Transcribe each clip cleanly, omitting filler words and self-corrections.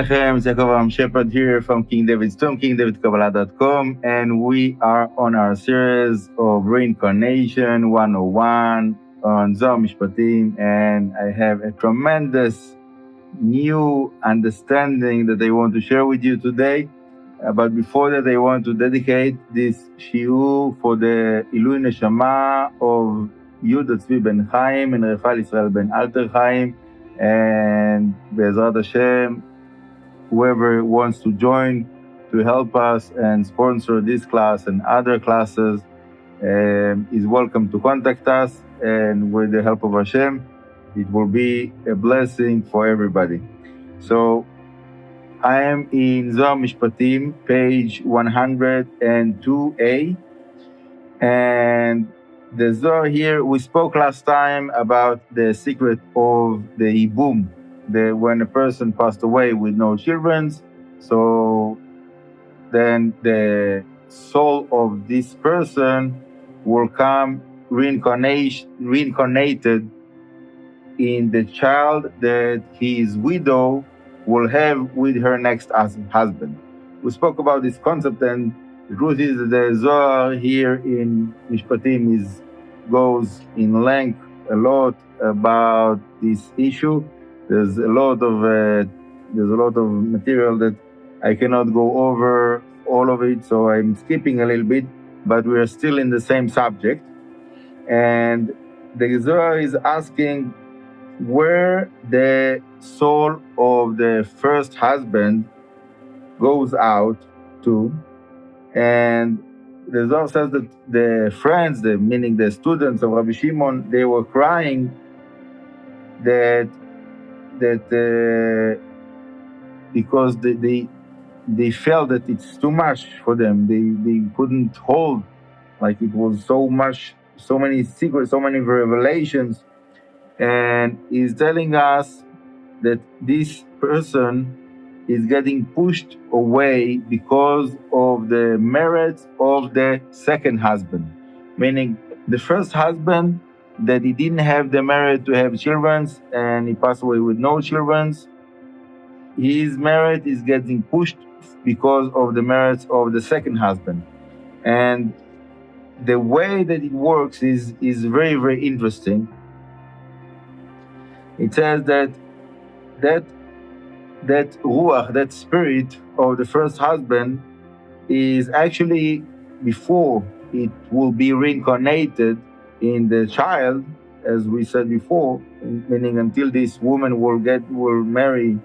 Lechem, it's Rabbi Shepherds here from King David's Tomb, KingDavidKabbalah.com, and we are on our series of Reincarnation 101 on Zohar Mishpatim, and I have a tremendous new understanding that I want to share with you today. But before that, I want to dedicate this shiur for the Ilui Neshama of Yehudah Tzvi ben Chaim and Raphael Israel ben Alter Chaim, and Be'ezrat Hashem, whoever wants to join to help us and sponsor this class and other classes is welcome to contact us, and with the help of Hashem, it will be a blessing for everybody. So I am in Zohar Mishpatim, page 102a, and the Zohar here, we spoke last time about the secret of the Ibum, when a person passed away with no children, so then the soul of this person will come reincarnated in the child that his widow will have with her next husband. We spoke about this concept, and the truth is that the Zohar here in Mishpatim goes in length a lot about this issue. There's a lot of material that I cannot go over all of it, so I'm skipping a little bit, but we are still in the same subject. And the Zohar is asking where the soul of the first husband goes out to, and the Zohar says that the friends, meaning the students of Rabbi Shimon, they were crying that because they felt that it's too much for them. They couldn't hold, like it was so much, so many secrets, so many revelations. And he's telling us that this person is getting pushed away because of the merits of the second husband. Meaning the first husband, that he didn't have the merit to have children and he passed away with no children, his merit is getting pushed because of the merits of the second husband. And the way that it works is very, very interesting. It says that ruach, that spirit of the first husband, is actually, before it will be reincarnated in the child, as we said before, meaning until this woman will marry.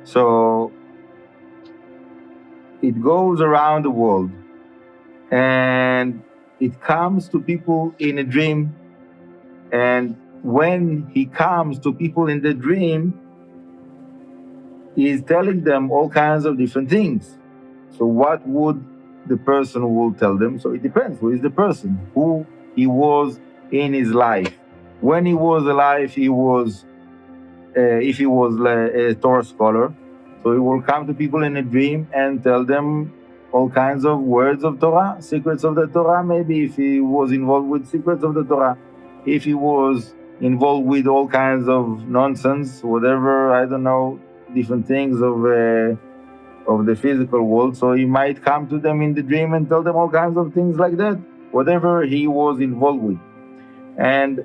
So it goes around the world, and it comes to people in a dream. And when he comes to people in the dream, he's telling them all kinds of different things. So what would the person will tell them? So it depends. Who is the person? Who he was in his life. When he was alive, he was, if he was a Torah scholar, so he will come to people in a dream and tell them all kinds of words of Torah, secrets of the Torah, maybe if he was involved with secrets of the Torah. If he was involved with all kinds of nonsense, whatever, I don't know, different things of the physical world, so he might come to them in the dream and tell them all kinds of things like that, whatever he was involved with. And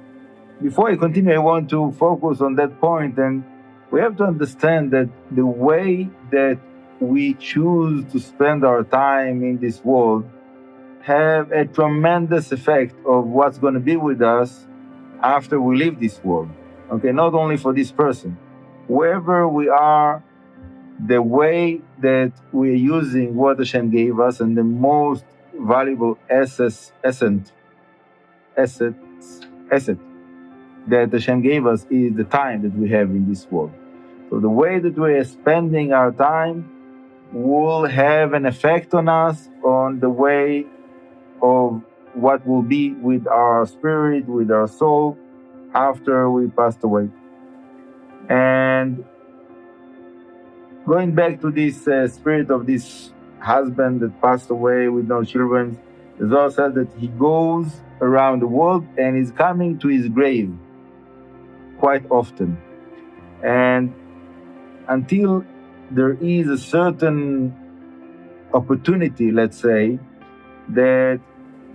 before I continue, I want to focus on that point, and we have to understand that the way that we choose to spend our time in this world have a tremendous effect of what's going to be with us after we leave this world. Okay, not only for this person. Wherever we are, the way that we're using what Hashem gave us, and the most valuable asset that Hashem gave us is the time that we have in this world. So the way that we are spending our time will have an effect on us, on the way of what will be with our spirit, with our soul, after we passed away. And going back to this spirit of this husband that passed away with no children, the Zohar says that he goes around the world and is coming to his grave quite often. And until there is a certain opportunity, let's say, that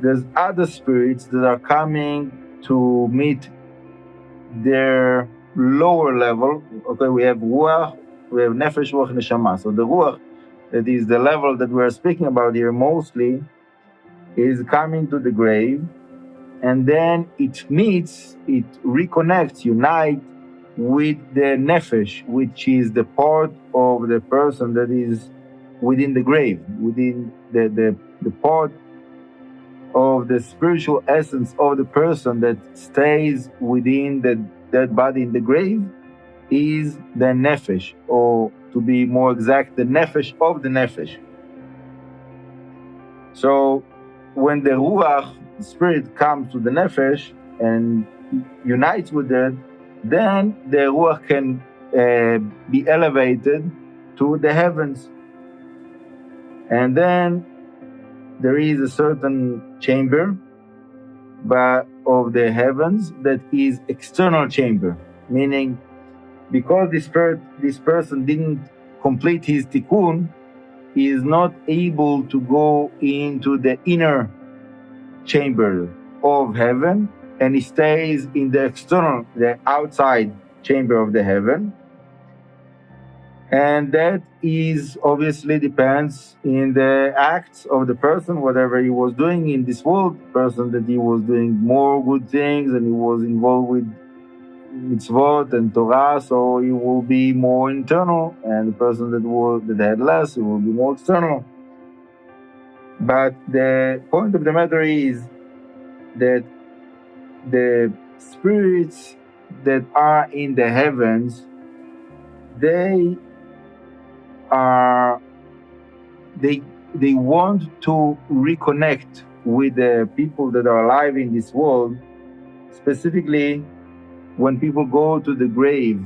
there's other spirits that are coming to meet their lower level. Okay, we have ruach, we have nefesh, ruach, neshama. So the ruach, that is the level that we're speaking about here mostly, is coming to the grave, and then it meets, it reconnects, unites with the nefesh, which is the part of the person that is within the grave, within the part of the spiritual essence of the person that stays within the dead body in the grave is the nefesh, or to be more exact, the nefesh of the nefesh. So when the ruach, the spirit, comes to the nefesh and unites with it, then the ruach can be elevated to the heavens. And then there is a certain chamber of the heavens that is external chamber, meaning because this person didn't complete his tikkun, he is not able to go into the inner chamber of heaven, and he stays in the external, the outside chamber of the heaven. And that is obviously depends in the acts of the person, whatever he was doing in this world. Person that he was doing more good things and he was involved with mitzvot and Torah, so he will be more internal, and the person that had less, it will be more external. But the point of the matter is that the spirits that are in the heavens, they want to reconnect with the people that are alive in this world. Specifically, when people go to the graves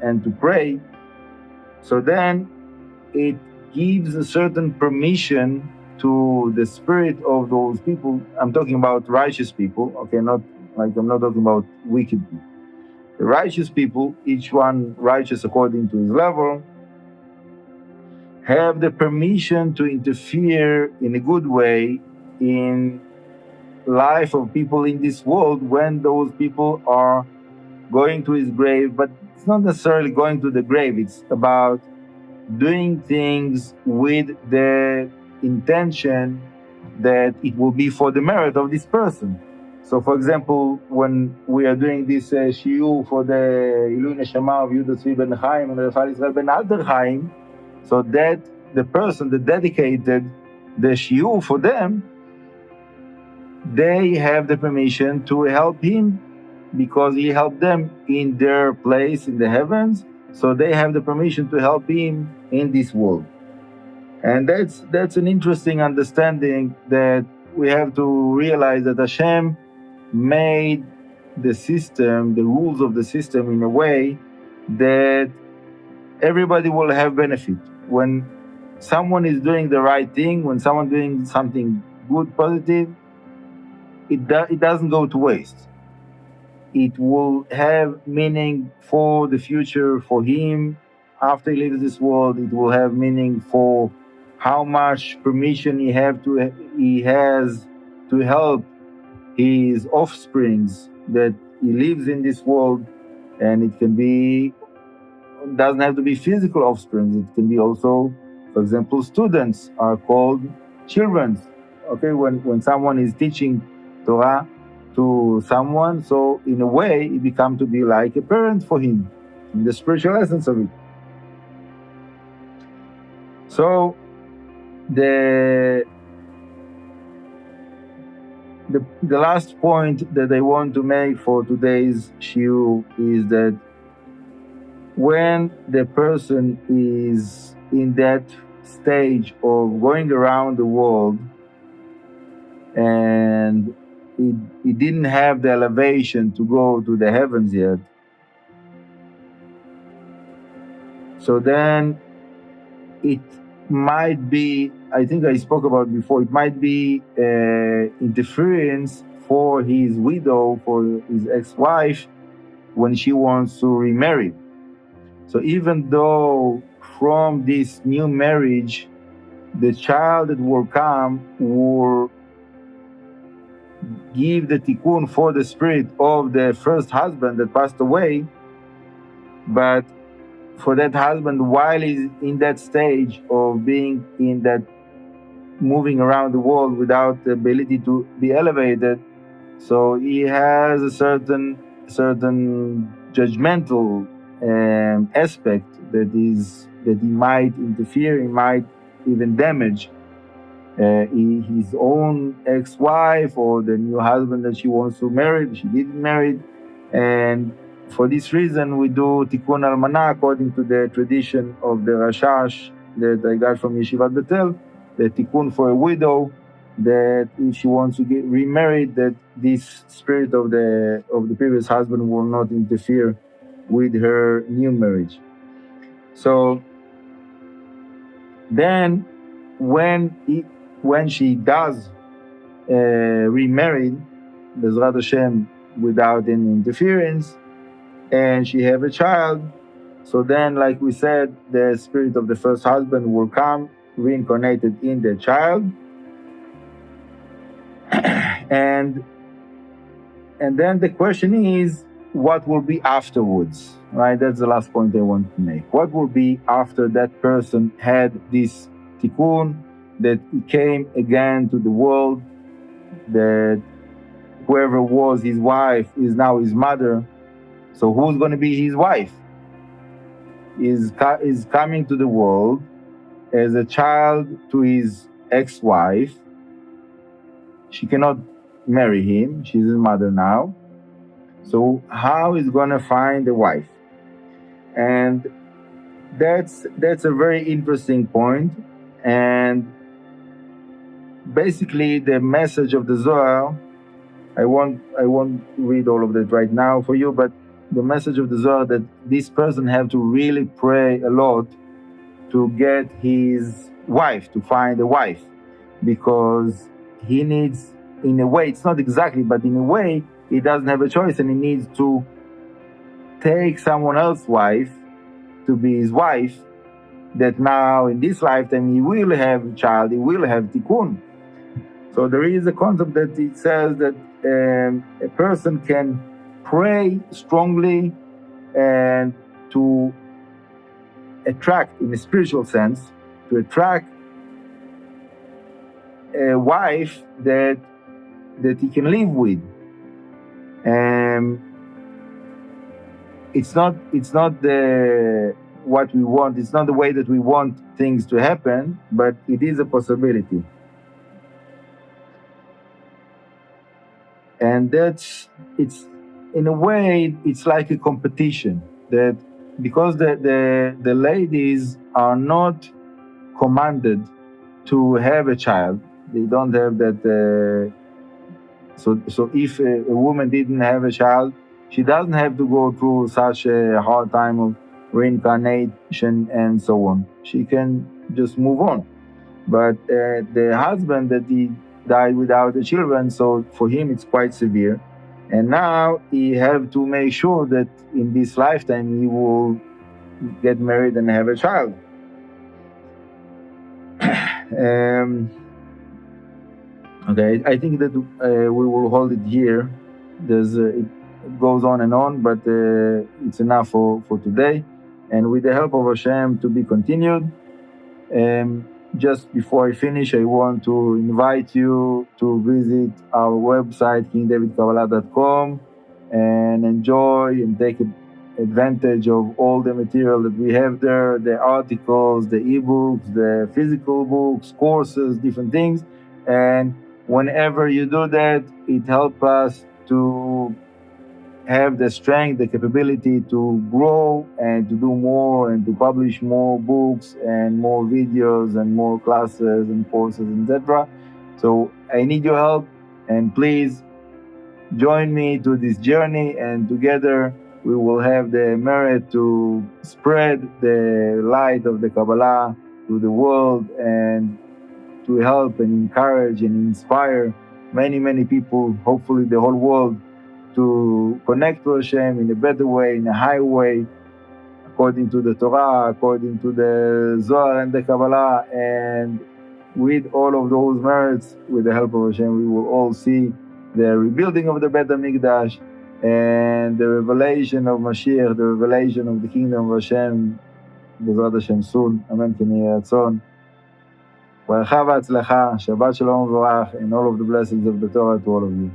and to pray, so then it gives a certain permission to the spirit of those people. I'm talking about righteous people, okay, I'm not talking about wicked people. The righteous people, each one righteous according to his level, have the permission to interfere in a good way in life of people in this world when those people are going to his grave. But it's not necessarily going to the grave, it's about doing things with the intention that it will be for the merit of this person. So for example, when we are doing this shiur for the Ilui Neshama of Yehudah Tzvi ben Chaim and Raphael Israel ben Alter Chaim, so that the person that dedicated the shiur for them, they have the permission to help him because he helped them in their place in the heavens, so they have the permission to help him in this world. And that's an interesting understanding, that we have to realize that Hashem made the system, the rules of the system, in a way that everybody will have benefit. When someone is doing the right thing, when someone doing something good, positive, it doesn't go to waste. It will have meaning for the future, for him after he leaves this world. It will have meaning for how much permission he has to help his offsprings that he lives in this world. And it doesn't have to be physical offsprings. It can be also, for example, students are called children. Okay, when someone is teaching Torah to someone, so in a way it becomes to be like a parent for him, in the spiritual essence of it. So the last point that I want to make for today's shiur is that when the person is in that stage of going around the world and he didn't have the elevation to go to the heavens yet, so then it might be, I think I spoke about before, it might be interference for his widow, for his ex-wife, when she wants to remarry. So even though from this new marriage, the child that will come will give the tikkun for the spirit of the first husband that passed away, but for that husband, while he's in that stage of being in that moving around the world without the ability to be elevated, so he has a certain judgmental aspect that he might interfere, he might even damage his own ex-wife or the new husband that she wants to marry, she didn't marry. And for this reason, we do tikkun almana according to the tradition of the Rashash that I got from Yeshivat Betel, the tikkun for a widow, that if she wants to get remarried, that this spirit of the previous husband will not interfere with her new marriage. So then when she does remarry, Bezrat Hashem, without any interference, and she have a child, so then, like we said, the spirit of the first husband will come reincarnated in the child, and then the question is, what will be afterwards, right? That's the last point I want to make. What will be after that person had this tikkun, that he came again to the world, that whoever was his wife is now his mother. So who's going to be his wife? Is coming to the world as a child to his ex-wife. She cannot marry him. She's his mother now. So how is going to find a wife? And that's a very interesting point. And basically the message of the Zohar, I won't read all of that right now for you, but the message of the Zohar that this person have to really pray a lot to get his wife, to find a wife, because he needs, in a way, it's not exactly, but in a way, he doesn't have a choice, and he needs to take someone else's wife to be his wife, that now in this lifetime he will have a child, he will have tikkun. So there is a concept that it says that a person can pray strongly and to attract, in a spiritual sense, to attract a wife that he can live with. It's not what we want. It's not the way that we want things to happen, but it is a possibility. And it's in a way, it's like a competition, that because the ladies are not commanded to have a child, they don't have that. So if a woman didn't have a child, she doesn't have to go through such a hard time of reincarnation and so on. She can just move on. But the husband that he died without the children, so for him it's quite severe. And now he have to make sure that in this lifetime he will get married and have a child. Okay, I think that we will hold it here. It goes on and on, but it's enough for today. And with the help of Hashem, to be continued. Just before I finish, I want to invite you to visit our website, kingdavidkabbalah.com, and enjoy and take advantage of all the material that we have there, the articles, the ebooks, the physical books, courses, different things. And whenever you do that, it helps us to have the strength, the capability to grow and to do more and to publish more books and more videos and more classes and courses, etc. So I need your help, and please join me to this journey, and together we will have the merit to spread the light of the Kabbalah to the world and to help and encourage and inspire many people, hopefully the whole world, to connect to Hashem in a better way, in a higher way, according to the Torah, according to the Zohar and the Kabbalah, and with all of those merits, with the help of Hashem, we will all see the rebuilding of the Beit HaMikdash and the revelation of Mashiach, the revelation of the kingdom of Hashem, B'ezrat Hashem soon. Amen. Ken Yeh Ratzon. Bracha v'atzlacha, Shabbat Shalom v'varach, and all of the blessings of the Torah to all of you.